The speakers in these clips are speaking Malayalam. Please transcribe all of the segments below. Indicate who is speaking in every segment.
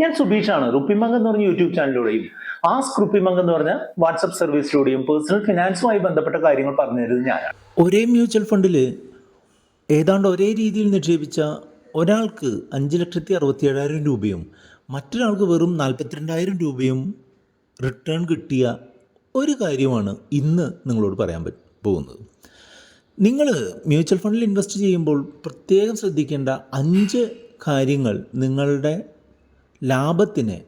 Speaker 1: ഞാൻ സുബീഷാണ്. റുപ്പിമംഗ് എന്ന് പറഞ്ഞ യൂട്യൂബ് ചാനലിലൂടെയും ആസ്ക് റുപ്പിമംഗ് എന്ന് പറഞ്ഞ വാട്സപ്പ് സർവീസിലൂടെയും പേഴ്സണൽ ഫിനാൻസുമായി ബന്ധപ്പെട്ട കാര്യങ്ങൾ പറഞ്ഞു തരുന്നത് ഞാനാണ്.
Speaker 2: ഒരേ മ്യൂച്വൽ ഫണ്ടിൽ ഏതാണ്ട് ഒരേ രീതിയിൽ നിക്ഷേപിച്ച ഒരാൾക്ക് 5,67,000 രൂപയും മറ്റൊരാൾക്ക് വെറും 42,000 രൂപയും റിട്ടേൺ കിട്ടിയ ഒരു കാര്യമാണ് ഇന്ന് നിങ്ങളോട് പറയാൻ പോകുന്നത്. നിങ്ങൾ മ്യൂച്വൽ ഫണ്ടിൽ ഇൻവെസ്റ്റ് ചെയ്യുമ്പോൾ പ്രത്യേകം ശ്രദ്ധിക്കേണ്ട 5 കാര്യങ്ങൾ നിങ്ങളുടെ ലാഭത്തിനെ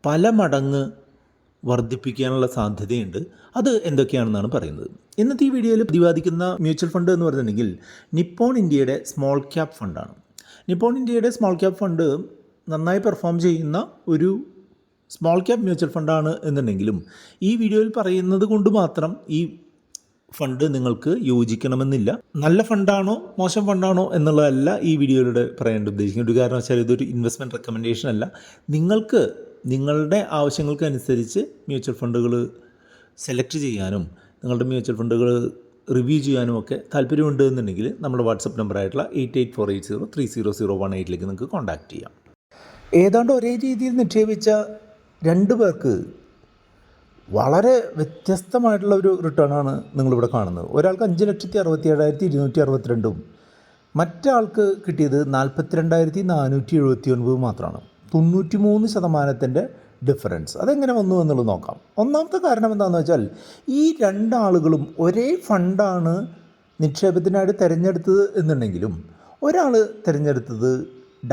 Speaker 2: പല മടങ്ങ് വർദ്ധിപ്പിക്കാനുള്ള സാധ്യതയുണ്ട്. അത് എന്തൊക്കെയാണെന്നാണ് പറയുന്നത്. ഇന്നത്തെ ഈ വീഡിയോയിൽ പ്രതിപാദിക്കുന്ന മ്യൂച്വൽ ഫണ്ട് എന്ന് പറഞ്ഞിട്ടുണ്ടെങ്കിൽ നിപ്പോൺ ഇന്ത്യയുടെ സ്മോൾ ക്യാപ് ഫണ്ടാണ്. നിപ്പോൺ ഇന്ത്യയുടെ സ്മോൾ ക്യാപ് ഫണ്ട് നന്നായി പെർഫോം ചെയ്യുന്ന ഒരു സ്മോൾ ക്യാപ് മ്യൂച്വൽ ഫണ്ടാണ് എന്നുണ്ടെങ്കിലും ഈ വീഡിയോയിൽ പറയുന്നത് കൊണ്ട് മാത്രം ഈ ഫണ്ട് നിങ്ങൾക്ക് യോജിക്കണമെന്നില്ല. നല്ല ഫണ്ടാണോ മോശം ഫണ്ടാണോ എന്നുള്ളതല്ല ഈ വീഡിയോയിലൂടെ പറയാൻ ഉദ്ദേശിക്കുന്നത്. ഒരു കാരണവശാലും ഇതൊരു ഇൻവെസ്റ്റ്മെൻറ്റ് റെക്കമെൻഡേഷൻ അല്ല. നിങ്ങൾക്ക് നിങ്ങളുടെ ആവശ്യങ്ങൾക്കനുസരിച്ച് മ്യൂച്വൽ ഫണ്ടുകൾ സെലക്ട് ചെയ്യാനും നിങ്ങളുടെ മ്യൂച്വൽ ഫണ്ടുകൾ റിവ്യൂ ചെയ്യാനും ഒക്കെ താല്പര്യമുണ്ട് എന്നുണ്ടെങ്കിൽ നമ്മുടെ വാട്സപ്പ് നമ്പറായിട്ടുള്ള 8848030018 നിങ്ങൾക്ക് കോൺടാക്റ്റ് ചെയ്യാം. ഏതാണ്ട് ഒരേ രീതിയിൽ നിക്ഷേപിച്ച 2 പേർക്ക് വളരെ വ്യത്യസ്തമായിട്ടുള്ള ഒരു റിട്ടേണാണ് നിങ്ങളിവിടെ കാണുന്നത്. ഒരാൾക്ക് 5,67,262 മറ്റാൾക്ക് കിട്ടിയത് 42,479 മാത്രമാണ്. 93% ഡിഫറൻസ്. അതെങ്ങനെ വന്നു എന്നുള്ളത് നോക്കാം. ഒന്നാമത്തെ കാരണം എന്താണെന്ന് വെച്ചാൽ ഈ 2 ആളുകളും ഒരേ ഫണ്ടാണ് നിക്ഷേപത്തിനായിട്ട് തിരഞ്ഞെടുത്തത് എന്നുണ്ടെങ്കിലും ഒരാൾ തിരഞ്ഞെടുത്തത്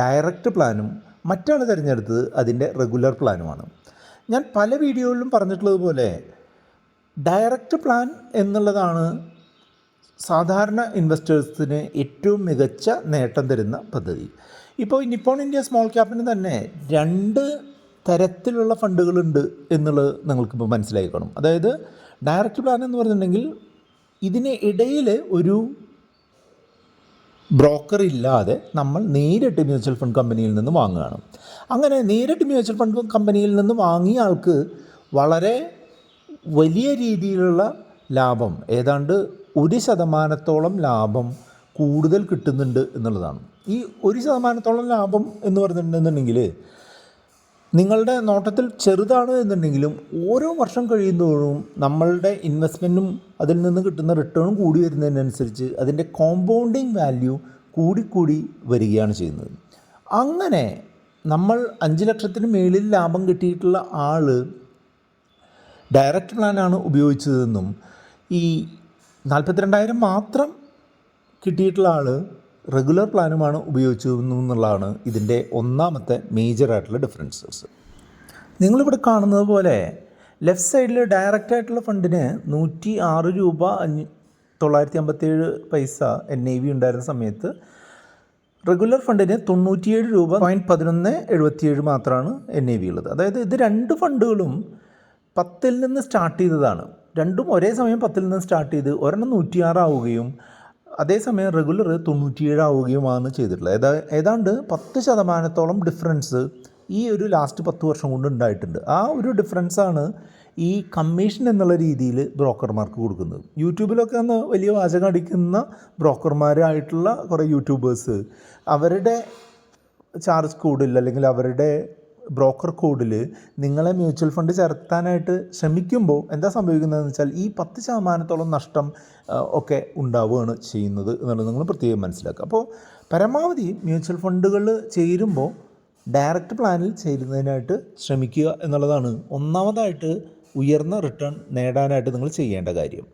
Speaker 2: ഡയറക്റ്റ് പ്ലാനും മറ്റാൾ തിരഞ്ഞെടുത്തത് അതിൻ്റെ റെഗുലർ പ്ലാനുമാണ്. ഞാൻ പല വീഡിയോകളിലും പറഞ്ഞിട്ടുള്ളതുപോലെ ഡയറക്റ്റ് പ്ലാൻ എന്നുള്ളതാണ് സാധാരണ ഇൻവെസ്റ്റേഴ്സിന് ഏറ്റവും മികച്ച നേട്ടം തരുന്ന പദ്ധതി. ഇപ്പോൾ നിപ്പോൺ ഇന്ത്യ സ്മോൾ ക്യാപ്പിന് തന്നെ 2 തരത്തിലുള്ള ഫണ്ടുകളുണ്ട് എന്നുള്ളത് നിങ്ങൾക്കിപ്പോൾ മനസ്സിലായിക്കണം. അതായത് ഡയറക്റ്റ് പ്ലാൻ എന്ന് പറഞ്ഞിട്ടുണ്ടെങ്കിൽ ഇതിന് ഇടയിൽ ഒരു ബ്രോക്കർ ഇല്ലാതെ നമ്മൾ നേരിട്ട് മ്യൂച്വൽ ഫണ്ട് കമ്പനിയിൽ നിന്ന് വാങ്ങുകയാണ്. അങ്ങനെ നേരിട്ട് മ്യൂച്വൽ ഫണ്ട് കമ്പനിയിൽ നിന്ന് വാങ്ങിയ ആൾക്ക് വളരെ വലിയ രീതിയിലുള്ള ലാഭം, ഏതാണ്ട് 1% ലാഭം കൂടുതൽ കിട്ടുന്നുണ്ട് എന്നുള്ളതാണ്. ഈ 1% ലാഭം എന്ന് പറഞ്ഞിട്ടുണ്ടെന്നുണ്ടെങ്കിൽ നിങ്ങളുടെ നോട്ടത്തിൽ ചെറുതാണ് എന്നുണ്ടെങ്കിലും ഓരോ വർഷം കഴിയുന്തോറും നമ്മളുടെ ഇൻവെസ്റ്റ്മെൻറ്റും അതിൽ നിന്ന് കിട്ടുന്ന റിട്ടേണും കൂടി വരുന്നതിനനുസരിച്ച് അതിൻ്റെ കോമ്പൗണ്ടിങ് വാല്യൂ കൂടിക്കൂടി വരികയാണ് ചെയ്യുന്നത്. അങ്ങനെ നമ്മൾ 5 ലക്ഷത്തിന് മേളിൽ ലാഭം കിട്ടിയിട്ടുള്ള ആൾ ഡയറക്റ്റ് പ്ലാനാണ് ഉപയോഗിച്ചതെന്നും ഈ 42,000 മാത്രം കിട്ടിയിട്ടുള്ള ആൾ റെഗുലർ പ്ലാനുമാണ് ഉപയോഗിച്ചതെന്നുള്ളതാണ് ഇതിൻ്റെ ഒന്നാമത്തെ മേജറായിട്ടുള്ള ഡിഫറൻസസ്. നിങ്ങളിവിടെ കാണുന്നത് പോലെ ലെഫ്റ്റ് സൈഡിൽ ഡയറക്റ്റായിട്ടുള്ള ഫണ്ടിന് 106 രൂപ 957 പൈസ NAV ഉണ്ടായിരുന്ന സമയത്ത് റെഗുലർ ഫണ്ടിന് 97 രൂപ 1177 മാത്രമാണ് NAV ഉള്ളത്. അതായത് ഇത് 2 ഫണ്ടുകളും 10 നിന്ന് സ്റ്റാർട്ട് ചെയ്തതാണ്. രണ്ടും ഒരേ സമയം 10 നിന്ന് സ്റ്റാർട്ട് ചെയ്ത് ഒരെണ്ണം 106 ആവുകയും അതേസമയം റെഗുലർ 97 ആവുകയുമാണ് ചെയ്തിട്ടുള്ളത്. ഏതാണ്ട് 10% ഡിഫറൻസ് ഈ ഒരു ലാസ്റ്റ് 10 വർഷം കൊണ്ട് ഉണ്ടായിട്ടുണ്ട്. ആ ഒരു ഡിഫറൻസാണ് ഈ കമ്മീഷൻ എന്നുള്ള രീതിയിൽ ബ്രോക്കർമാർക്ക് കൊടുക്കുന്നത്. യൂട്യൂബിലൊക്കെ ഒന്ന് വലിയ വാചകം അടിക്കുന്ന ബ്രോക്കർമാരായിട്ടുള്ള കുറേ യൂട്യൂബേഴ്സ് അവരുടെ ചാർജ് കോഡിൽ അല്ലെങ്കിൽ അവരുടെ ബ്രോക്കർ കോഡിൽ നിങ്ങളെ മ്യൂച്വൽ ഫണ്ട് ചേർത്താനായിട്ട് ശ്രമിക്കുമ്പോൾ എന്താ സംഭവിക്കുന്നതെന്ന് വെച്ചാൽ ഈ 10% നഷ്ടം ഒക്കെ ഉണ്ടാവുകയാണ് ചെയ്യുന്നത് എന്നുള്ളത് നിങ്ങൾ പ്രത്യേകം മനസ്സിലാക്കുക. അപ്പോൾ പരമാവധി മ്യൂച്വൽ ഫണ്ടുകൾ ചേരുമ്പോൾ ഡയറക്റ്റ് പ്ലാനിൽ ചേരുന്നതിനായിട്ട് ശ്രമിക്കുക എന്നുള്ളതാണ് ഒന്നാമതായിട്ട് ഉയർന്ന റിട്ടേൺ നേടാനായിട്ട് നിങ്ങൾ ചെയ്യേണ്ട കാര്യം.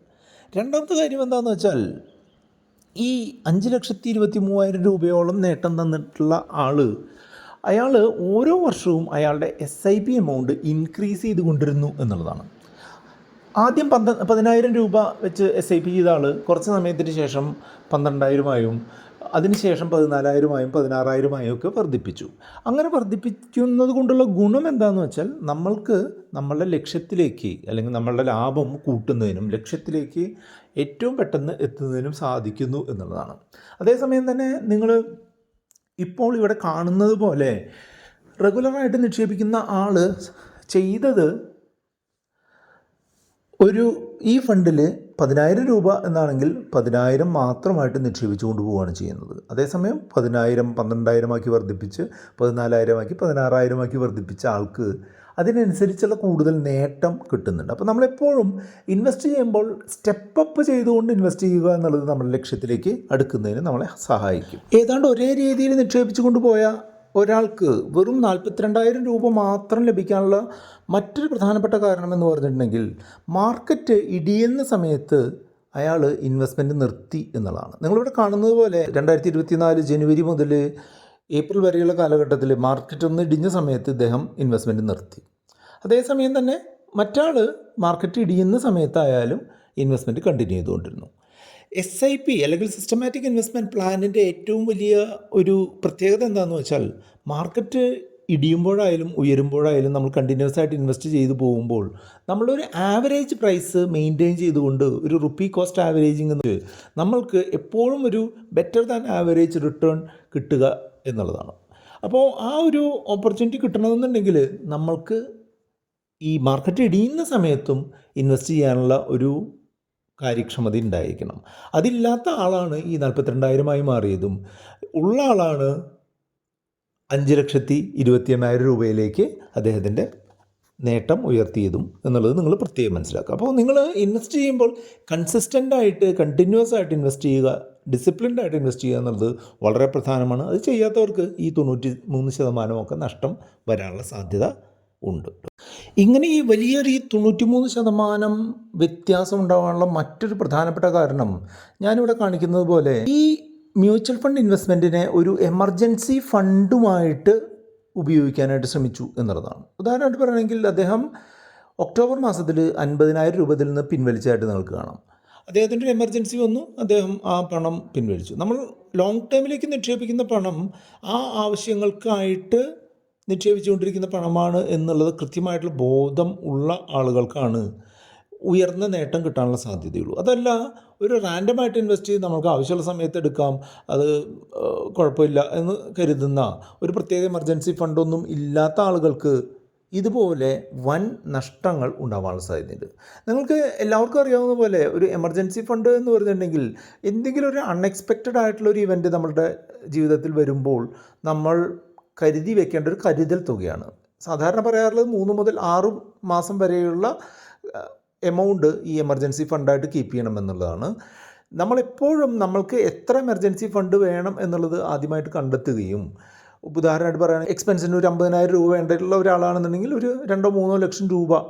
Speaker 2: രണ്ടാമത്തെ കാര്യം എന്താണെന്ന് വെച്ചാൽ ഈ 5,23,000 രൂപയോളം നേട്ടം തന്നിട്ടുള്ള അയാൾ ഓരോ വർഷവും അയാളുടെ SIP എമൗണ്ട് ഇൻക്രീസ് ചെയ്തുകൊണ്ടിരുന്നു എന്നുള്ളതാണ്. ആദ്യം 10,000 രൂപ വെച്ച് SIP ചെയ്ത ആൾ കുറച്ച് സമയത്തിന് ശേഷം 12,000 അതിനുശേഷം 14,000 16,000 ഒക്കെ വർദ്ധിപ്പിച്ചു. അങ്ങനെ വർദ്ധിപ്പിക്കുന്നത് കൊണ്ടുള്ള ഗുണം എന്താണെന്ന് വെച്ചാൽ നമ്മൾക്ക് നമ്മളുടെ ലക്ഷ്യത്തിലേക്ക് അല്ലെങ്കിൽ നമ്മളുടെ ലാഭം കൂട്ടുന്നതിനും ലക്ഷ്യത്തിലേക്ക് ഏറ്റവും പെട്ടെന്ന് എത്തുന്നതിനും സാധിക്കുന്നു എന്നുള്ളതാണ്. അതേസമയം തന്നെ നിങ്ങൾ ഇപ്പോൾ ഇവിടെ കാണുന്നത് പോലെ റെഗുലറായിട്ട് നിക്ഷേപിക്കുന്ന ആൾ ചെയ്തത് ഈ ഫണ്ടിൽ 10,000 രൂപ എന്നാണെങ്കിൽ 10,000 മാത്രമായിട്ട് നിക്ഷേപിച്ചു കൊണ്ടുപോവുകയാണ് ചെയ്യുന്നത്. അതേസമയം 10,000 12,000 ആക്കി വർദ്ധിപ്പിച്ച് 14,000 ആക്കി 16,000 ആക്കി വർദ്ധിപ്പിച്ച ആൾക്ക് അതിനനുസരിച്ചുള്ള കൂടുതൽ നേട്ടം കിട്ടുന്നുണ്ട്. അപ്പോൾ നമ്മളെപ്പോഴും ഇൻവെസ്റ്റ് ചെയ്യുമ്പോൾ സ്റ്റെപ്പ് അപ്പ് ചെയ്തുകൊണ്ട് ഇൻവെസ്റ്റ് ചെയ്യുക എന്നുള്ളത് നമ്മുടെ ലക്ഷ്യത്തിലേക്ക് അടുക്കുന്നതിന് നമ്മളെ സഹായിക്കും. ഏതാണ്ട് ഒരേ രീതിയിൽ നിക്ഷേപിച്ചു കൊണ്ടുപോയ ഒരാൾക്ക് വെറും 42,000 രൂപ മാത്രം ലഭിക്കാനുള്ള മറ്റൊരു പ്രധാനപ്പെട്ട കാരണം എന്ന് പറഞ്ഞിട്ടുണ്ടെങ്കിൽ മാർക്കറ്റ് ഇടിയുന്ന സമയത്ത് അയാൾ ഇൻവെസ്റ്റ്മെൻറ്റ് നിർത്തി എന്നുള്ളതാണ്. നിങ്ങളിവിടെ കാണുന്നത് പോലെ 2024 ജനുവരി മുതൽ ഏപ്രിൽ വരെയുള്ള കാലഘട്ടത്തിൽ മാർക്കറ്റ് ഒന്ന് ഇടിഞ്ഞ സമയത്ത് ഇദ്ദേഹം ഇൻവെസ്റ്റ്മെൻറ്റ് നിർത്തി. അതേസമയം തന്നെ മറ്റാൾ മാർക്കറ്റ് ഇടിയുന്ന സമയത്തായാലും ഇൻവെസ്റ്റ്മെൻറ്റ് കണ്ടിന്യൂ ചെയ്തുകൊണ്ടിരുന്നു. SIP അല്ലെങ്കിൽ സിസ്റ്റമാറ്റിക് ഇൻവെസ്റ്റ്മെൻറ്റ് പ്ലാനിൻ്റെ ഏറ്റവും വലിയ ഒരു പ്രത്യേകത എന്താണെന്ന് വെച്ചാൽ മാർക്കറ്റ് ഇടിയുമ്പോഴായാലും ഉയരുമ്പോഴായാലും നമ്മൾ കണ്ടിന്യൂസ് ആയിട്ട് ഇൻവെസ്റ്റ് ചെയ്തു പോകുമ്പോൾ നമ്മളൊരു ആവറേജ് പ്രൈസ് മെയിൻറ്റെയിൻ ചെയ്തുകൊണ്ട് ഒരു റുപ്പി കോസ്റ്റ് ആവറേജിങ് എന്ന് നമ്മൾക്ക് എപ്പോഴും ഒരു ബെറ്റർ ദാൻ ആവറേജ് റിട്ടേൺ കിട്ടുക എന്നുള്ളതാണ്. അപ്പോൾ ആ ഒരു ഓപ്പർച്യൂണിറ്റി കിട്ടണമെന്നുണ്ടെങ്കിൽ നമ്മൾക്ക് ഈ മാർക്കറ്റ് ഇടിയുന്ന സമയത്തും ഇൻവെസ്റ്റ് ചെയ്യാനുള്ള ഒരു കാര്യക്ഷമത ഉണ്ടായിരിക്കണം. അതില്ലാത്ത ആളാണ് ഈ 42,000 മാറിയതും ഉള്ള ആളാണ് 5,28,000 രൂപയിലേക്ക് അദ്ദേഹത്തിൻ്റെ നേട്ടം ഉയർത്തിയതും എന്നുള്ളത് നിങ്ങൾ പ്രത്യേകം മനസ്സിലാക്കുക. അപ്പോൾ നിങ്ങൾ ഇൻവെസ്റ്റ് ചെയ്യുമ്പോൾ കൺസിസ്റ്റൻ്റായിട്ട് കണ്ടിന്യൂസ് ആയിട്ട് ഇൻവെസ്റ്റ് ചെയ്യുക, ഡിസിപ്ലിൻഡ് ആയിട്ട് ഇൻവെസ്റ്റ് ചെയ്യുക എന്നുള്ളത് വളരെ പ്രധാനമാണ്. അത് ചെയ്യാത്തവർക്ക് ഈ 93% നഷ്ടം വരാനുള്ള സാധ്യത ഉണ്ട്. ഇങ്ങനെ ഈ വലിയൊരു 93% വ്യത്യാസം ഉണ്ടാകാനുള്ള മറ്റൊരു പ്രധാനപ്പെട്ട കാരണം ഞാനിവിടെ കാണിക്കുന്നത് പോലെ ഈ മ്യൂച്വൽ ഫണ്ട് ഇൻവെസ്റ്റ്മെൻറ്റിനെ ഒരു എമർജൻസി ഫണ്ടുമായിട്ട് ഉപയോഗിക്കാനായിട്ട് ശ്രമിച്ചു എന്നുള്ളതാണ്. ഉദാഹരണമായിട്ട് പറയുകയാണെങ്കിൽ അദ്ദേഹം ഒക്ടോബർ മാസത്തിൽ 50,000 രൂപ ഇതിൽ നിന്ന് പിൻവലിച്ചായിട്ട് നിങ്ങൾക്ക് കാണാം. അദ്ദേഹത്തിൻ്റെ ഒരു എമർജൻസി വന്നു, അദ്ദേഹം ആ പണം പിൻവലിച്ചു. നമ്മൾ ലോങ് ടൈമിലേക്ക് നിക്ഷേപിക്കുന്ന പണം ആ ആവശ്യങ്ങൾക്കായിട്ട് നിക്ഷേപിച്ചുകൊണ്ടിരിക്കുന്ന പണമാണ് എന്നുള്ളത് കൃത്യമായിട്ടുള്ള ബോധം ഉള്ള ആളുകൾക്കാണ് ഉയർന്ന നേട്ടം കിട്ടാനുള്ള സാധ്യതയുള്ളൂ. അതല്ല ഒരു റാൻഡമായിട്ട് ഇൻവെസ്റ്റ് ചെയ്ത് നമുക്ക് ആവശ്യമുള്ള സമയത്ത് എടുക്കാം, അത് കുഴപ്പമില്ല എന്ന് കരുതുന്ന ഒരു പ്രത്യേക എമർജൻസി ഫണ്ടൊന്നും ഇല്ലാത്ത ആളുകൾക്ക് ഇതുപോലെ വൻ നഷ്ടങ്ങൾ ഉണ്ടാവാനുള്ള സാധ്യതയുണ്ട്. നിങ്ങൾക്ക് എല്ലാവർക്കും അറിയാവുന്ന പോലെ ഒരു എമർജൻസി ഫണ്ട് എന്ന് പറഞ്ഞിട്ടുണ്ടെങ്കിൽ എന്തെങ്കിലും ഒരു അൺഎക്സ്പെക്റ്റഡ് ആയിട്ടുള്ള ഒരു ഇവൻറ്റ് നമ്മുടെ ജീവിതത്തിൽ വരുമ്പോൾ നമ്മൾ കരുതി വെക്കേണ്ട ഒരു കരുതൽ തുകയാണ്. സാധാരണ പറയാറുള്ളത് 3 മുതൽ 6 മാസം വരെയുള്ള എമൗണ്ട് ഈ എമർജൻസി ഫണ്ടായിട്ട് കീപ്പ് ചെയ്യണം എന്നുള്ളതാണ്. നമ്മളെപ്പോഴും നമ്മൾക്ക് എത്ര എമർജൻസി ഫണ്ട് വേണം എന്നുള്ളത് ആദ്യമായിട്ട് കണ്ടെത്തുകയും, ഉദാഹരണമായിട്ട് പറയുകയാണെങ്കിൽ എക്സ്പെൻസിന് ഒരു 50,000 രൂപ വേണ്ടിയിട്ടുള്ള ഒരാളാണെന്നുണ്ടെങ്കിൽ ഒരു 2-3 ലക്ഷം രൂപ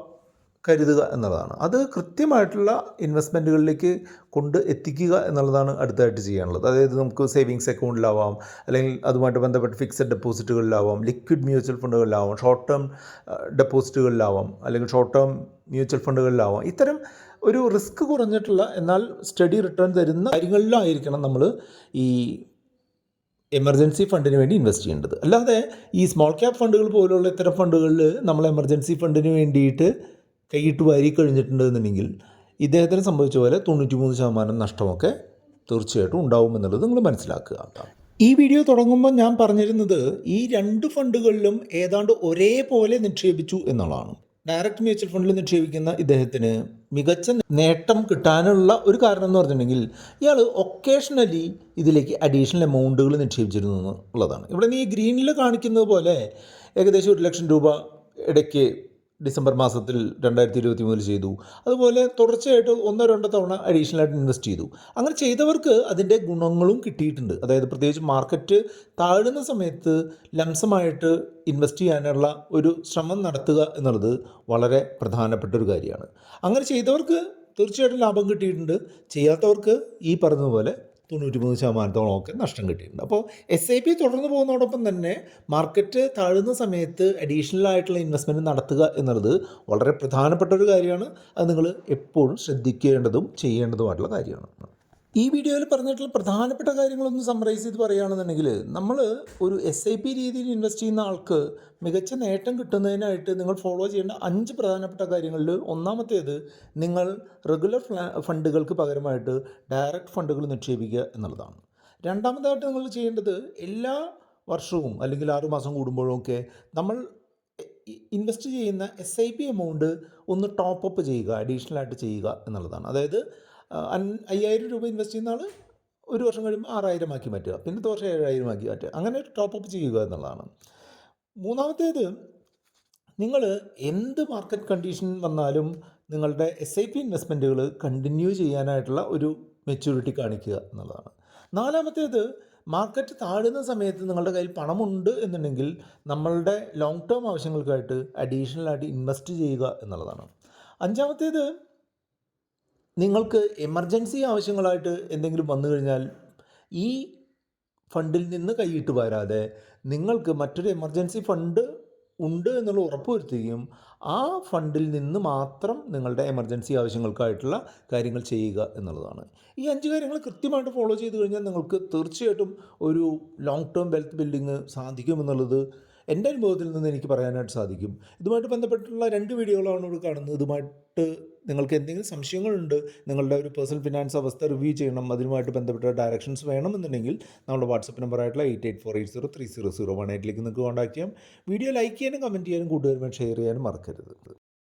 Speaker 2: കരുതുക എന്നുള്ളതാണ്. അത് കൃത്യമായിട്ടുള്ള ഇൻവെസ്റ്റ്മെൻറ്റുകളിലേക്ക് കൊണ്ട് എത്തിക്കുക എന്നുള്ളതാണ് അടുത്തായിട്ട് ചെയ്യാനുള്ളത്. അതായത് നമുക്ക് സേവിങ്സ് അക്കൗണ്ടിലാവാം, അല്ലെങ്കിൽ അതുമായിട്ട് ബന്ധപ്പെട്ട് ഫിക്സഡ് ഡെപ്പോസിറ്റുകളിലാവാം, ലിക്വിഡ് മ്യൂച്വൽ ഫണ്ടുകളിലാവാം, ഷോർട്ട് ടേം ഡെപ്പോസിറ്റുകളിലാവാം, അല്ലെങ്കിൽ ഷോർട്ട് ടേം മ്യൂച്വൽ ഫണ്ടുകളിലാവാം. ഇത്തരം ഒരു റിസ്ക് കുറഞ്ഞിട്ടുള്ള എന്നാൽ സ്റ്റഡി റിട്ടേൺ തരുന്ന കാര്യങ്ങളിലായിരിക്കണം നമ്മൾ ഈ എമർജൻസി ഫണ്ടിന് വേണ്ടി ഇൻവെസ്റ്റ് ചെയ്യേണ്ടത്. അല്ലാതെ ഈ സ്മോൾ ക്യാപ് ഫണ്ടുകൾ പോലുള്ള ഇത്തരം ഫണ്ടുകളിൽ നമ്മൾ എമർജൻസി ഫണ്ടിന് വേണ്ടിയിട്ട് കൈയിട്ട് വാരി കഴിഞ്ഞിട്ടുണ്ട് എന്നുണ്ടെങ്കിൽ ഇദ്ദേഹത്തിന് സംഭവിച്ച പോലെ 93% നഷ്ടമൊക്കെ തീർച്ചയായിട്ടും ഉണ്ടാവുമെന്നുള്ളത് നിങ്ങൾ മനസ്സിലാക്കുക. ഈ വീഡിയോ തുടങ്ങുമ്പോൾ ഞാൻ പറഞ്ഞിരുന്നത് ഈ 2 ഫണ്ടുകളിലും ഏതാണ്ട് ഒരേപോലെ നിക്ഷേപിച്ചു എന്നുള്ളതാണ്. ഡയറക്റ്റ് മ്യൂച്വൽ ഫണ്ടിൽ നിക്ഷേപിക്കുന്ന ഇദ്ദേഹത്തിന് മികച്ച നേട്ടം കിട്ടാനുള്ള ഒരു കാരണം എന്ന് പറഞ്ഞിട്ടുണ്ടെങ്കിൽ ഇയാൾ ഒക്കേഷണലി ഇതിലേക്ക് അഡീഷണൽ എമൗണ്ടുകൾ നിക്ഷേപിച്ചിരുന്നു എന്നുള്ളതാണ്. ഇവിടെ ഈ ഗ്രീനിൽ കാണിക്കുന്നത് പോലെ ഏകദേശം 1 ലക്ഷം രൂപ ഇടയ്ക്ക് ഡിസംബർ മാസത്തിൽ 2023 ചെയ്തു. അതുപോലെ തുടർച്ചയായിട്ട് 1-2 തവണ അഡീഷണലായിട്ട് ഇൻവെസ്റ്റ് ചെയ്തു. അങ്ങനെ ചെയ്തവർക്ക് അതിൻ്റെ ഗുണങ്ങളും കിട്ടിയിട്ടുണ്ട്. അതായത് പ്രത്യേകിച്ച് മാർക്കറ്റ് താഴുന്ന സമയത്ത് ലംസമായിട്ട് ഇൻവെസ്റ്റ് ചെയ്യാനുള്ള ഒരു ശ്രമം നടത്തുക എന്നുള്ളത് വളരെ പ്രധാനപ്പെട്ട ഒരു കാര്യമാണ്. അങ്ങനെ ചെയ്തവർക്ക് തീർച്ചയായിട്ടും ലാഭം കിട്ടിയിട്ടുണ്ട്. ചെയ്യാത്തവർക്ക് ഈ പറഞ്ഞതുപോലെ 93% നഷ്ടം കിട്ടിയിട്ടുണ്ട്. അപ്പോൾ SIP തുടർന്ന് പോകുന്നതോടൊപ്പം തന്നെ മാർക്കറ്റ് താഴുന്ന സമയത്ത് അഡീഷണൽ ആയിട്ടുള്ള ഇൻവെസ്റ്റ്മെൻറ്റ് നടത്തുക എന്നുള്ളത് വളരെ പ്രധാനപ്പെട്ട ഒരു കാര്യമാണ്. അത് നിങ്ങൾ എപ്പോഴും ശ്രദ്ധിക്കേണ്ടതും ചെയ്യേണ്ടതുമായിട്ടുള്ള കാര്യമാണ്. ഈ വീഡിയോയിൽ പറഞ്ഞിട്ടുള്ള പ്രധാനപ്പെട്ട കാര്യങ്ങളൊന്ന് സമ്മറൈസ് ചെയ്ത് പറയുകയാണെന്നുണ്ടെങ്കിൽ നമ്മൾ ഒരു SIP രീതിയിൽ ഇൻവെസ്റ്റ് ചെയ്യുന്ന ആൾക്ക് മികച്ച നേട്ടം കിട്ടുന്നതിനായിട്ട് നിങ്ങൾ ഫോളോ ചെയ്യേണ്ട 5 പ്രധാനപ്പെട്ട കാര്യങ്ങളിൽ ഒന്നാമത്തേത് നിങ്ങൾ റെഗുലർ ഫണ്ടുകൾക്ക് പകരമായിട്ട് ഡയറക്റ്റ് ഫണ്ടുകൾ നിക്ഷേപിക്കുക എന്നുള്ളതാണ്. രണ്ടാമതായിട്ട് നിങ്ങൾ ചെയ്യേണ്ടത് എല്ലാ വർഷവും അല്ലെങ്കിൽ 6 മാസം കൂടുമ്പോഴൊക്കെ നമ്മൾ ഇൻവെസ്റ്റ് ചെയ്യുന്ന SIP എമൗണ്ട് ഒന്ന് ടോപ്പ് അപ്പ് ചെയ്യുക, അഡീഷണലായിട്ട് ചെയ്യുക എന്നുള്ളതാണ്. അതായത് 5,000 രൂപ ഇൻവെസ്റ്റ് ചെയ്യുന്ന ആൾ ഒരു വർഷം കഴിയുമ്പോൾ 6,000 ആക്കി മാറ്റുക, പിന്നത്തെ വർഷം 7,000 ആക്കി മാറ്റുക, അങ്ങനെ ടോപ്പ് അപ്പ് ചെയ്യുക എന്നുള്ളതാണ്. മൂന്നാമത്തേത്, നിങ്ങൾ എന്ത് മാർക്കറ്റ് കണ്ടീഷൻ വന്നാലും നിങ്ങളുടെ SIP ഇൻവെസ്റ്റ്മെൻറ്റുകൾ കണ്ടിന്യൂ ചെയ്യാനായിട്ടുള്ള ഒരു മെച്യൂരിറ്റി കാണിക്കുക എന്നുള്ളതാണ്. നാലാമത്തേത്, മാർക്കറ്റ് താഴുന്ന സമയത്ത് നിങ്ങളുടെ കയ്യിൽ പണമുണ്ട് എന്നുണ്ടെങ്കിൽ നമ്മളുടെ ലോങ് ടേം ആവശ്യങ്ങൾക്കായിട്ട് അഡീഷണലായിട്ട് ഇൻവെസ്റ്റ് ചെയ്യുക എന്നുള്ളതാണ്. അഞ്ചാമത്തേത്, നിങ്ങൾക്ക് എമർജൻസി ആവശ്യങ്ങളായിട്ട് എന്തെങ്കിലും വന്നു കഴിഞ്ഞാൽ ഈ ഫണ്ടിൽ നിന്ന് കൈയിട്ട് വരാതെ നിങ്ങൾക്ക് മറ്റൊരു എമർജൻസി ഫണ്ട് ഉണ്ട് എന്നുള്ള ഉറപ്പ് വരുത്തുകയും ആ ഫണ്ടിൽ നിന്ന് മാത്രം നിങ്ങളുടെ എമർജൻസി ആവശ്യങ്ങൾക്കായിട്ടുള്ള കാര്യങ്ങൾ ചെയ്യുക എന്നുള്ളതാണ്. ഈ 5 കാര്യങ്ങൾ കൃത്യമായിട്ട് ഫോളോ ചെയ്ത് കഴിഞ്ഞാൽ നിങ്ങൾക്ക് തീർച്ചയായിട്ടും ഒരു ലോങ് ടേം വെൽത്ത് ബിൽഡിങ് സാധിക്കുമെന്നുള്ളത് എൻ്റെ അനുഭവത്തിൽ നിന്ന് എനിക്ക് പറയാനായിട്ട് സാധിക്കും. ഇതുമായിട്ട് ബന്ധപ്പെട്ടുള്ള 2 വീഡിയോകളാണ് ഇവിടെ കാണുന്നത്. ഇതുമായിട്ട് നിങ്ങൾക്ക് എന്തെങ്കിലും സംശയങ്ങളുണ്ട്, നിങ്ങളുടെ ഒരു പേഴ്സണൽ ഫിനാൻസ് അവസ്ഥ റിവ്യൂ ചെയ്യണം, അതിനുമായിട്ട് ബന്ധപ്പെട്ട ഡയറക്ഷൻസ് വേണമെന്നുണ്ടെങ്കിൽ നമ്മുടെ വാട്സപ്പ് നമ്പറായിട്ടുള്ള 8848030018 നിങ്ങൾക്ക് കോൺടാക്ട് ചെയ്യാം. വീഡിയോ ലൈക്ക് ചെയ്യാനും കമൻറ്റ് ചെയ്യാനും കൂട്ടുകാരുമായി ഷെയർ ചെയ്യാനും മറക്കരുത്.